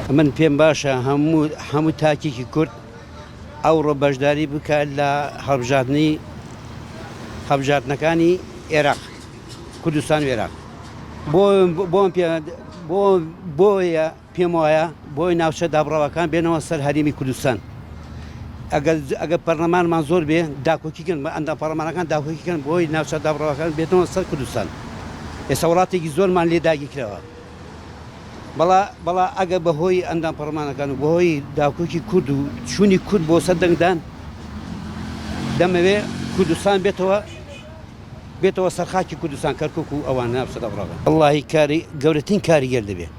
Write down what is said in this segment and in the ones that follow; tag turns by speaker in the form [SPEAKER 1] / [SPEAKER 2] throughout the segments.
[SPEAKER 1] من پێم باشە هەموو تاکێکی کورد ئەوڕۆ بەشداری بکات لە هەڵبژاردنەکانی عێراق کوردستان و عێراق بۆیە پێم وایە بۆی ناوچە دابڕاوەکان بێنەوە سەر هەرێمی کوردستان ئەگەر پەرلەمانمان زۆر بێ داکۆکیکردن ئەندام پەرلەمانەکان داکۆکیکردن بۆی ناوچە دابڕاوەکان بێتەوە سەر کوردستان ئێستا وڵاتێکی زۆرمان لێ داگیرکراوە بەڵا ئەگە بەهۆی ئەندام پەرلەمانەکان و بەهۆی داکۆکی کورد و چوونی کورد بۆ سەر دەنگدان دەمەوێ کوردستان بێتەوە سەرخاکی کوردستان کەرکک و ئەوان ناوچە دابڕاوەکان وەڵڵاهی گەورەترین کاریگەر دەبێت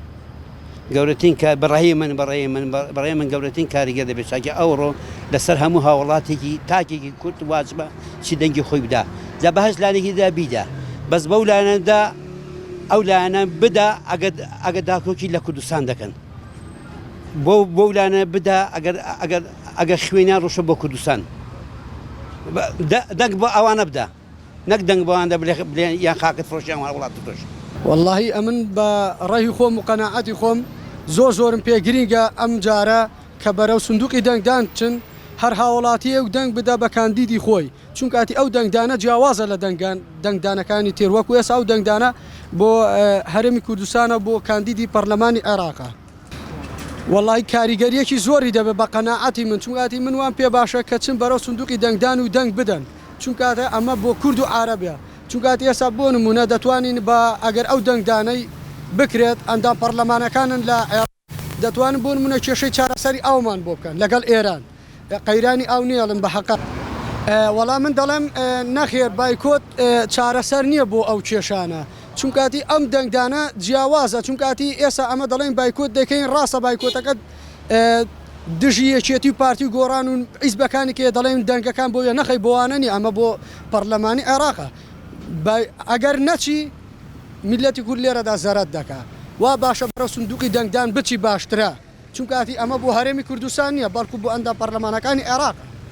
[SPEAKER 1] گەورەترین بەڕێی من گەورەترین کاریگەر دەبێت چاکە ئەوڕۆ لەسەر هەموو هاوڵاتێکی تاکێکی کورد واجبە چی دەنگی خۆی بدا جا بەهەش لایەنێکیدا بیدا بەس بەو لایەنەدا ئەو لایەنە بدا ئەگەر داکۆکی لە کوردستان دەکەن بۆ لایەنە بدا ئەگەر خوێنیان ڕۆشە بۆ کوردستان دەنگ بۆ ئەوانە بدا نەک دەنگ بۆواندا بڵێن یان خاکت فرۆشیان وڵات فرۆش
[SPEAKER 2] واللهی ئەمن بە ڕێی خۆم و قەناعەتی خۆم زۆرم پێ گرینگە ئەم جارە کە بەرەو سندوقی دەنگدان چن هەر هاوڵاتی ئەو دەنگ بدا بە کاندیدی خۆی چونکە ئەتی ئەو دەنگدانە جیاوازە لە دەنگدانەکانی تێروەکو ئێستا ئەو دەنگدانە بۆ هەرێمی کوردستانە بۆ کاندیدی پەرلەمانی عێراقە واللهی کاریگەریەکی زۆری دەبێت بە قەناعەتی من چونکاتی من وان پێ باشە کە چن بەرەو سندوقی دەنگدان و دەنگ بدەن چونکاتە ئەمە بۆ کورد و عارەبە چونکات ئێستا بۆ نمونە دەتوانین بە ئەگەر ئەو دەنگدانەی بکرێت ئەندام پەرلەمانەکانن لە دەتوانن بۆ نمونە کێشەی چارەسەری ئاومان بۆ بکەن لەگەڵ ئێران قەیرانی ئاو نیێڵن بە حەقە وەڵام من دەڵێم نەخێر بایکۆت چارەسەر نییە بۆ ئەو کێشانە چونکاتی ئەم دەنگدانە جیاوازە چونکاتی ئێستا ئەمە دەڵێن بایکۆت دەکەین ڕاستە بایکۆتەکە دژی یەکێتی و پارتی گۆڕان و حیزبەکانی کێ دەڵێن دەنگەکان بۆیە نەخەی بۆوانەنی ئەمە بۆ پەرلەمانی عێراقە ئەگەر نەچی میلەتی کورد لێرەدا زەرەت دەکات وا باشە بەرە سندوقی دەنگدان بچی باشترە چونکاتی ئەمە بۆ هەرێمی کوردستان نییە بەڵکو بۆ ئەندام پەرلەمانەکانی عێراق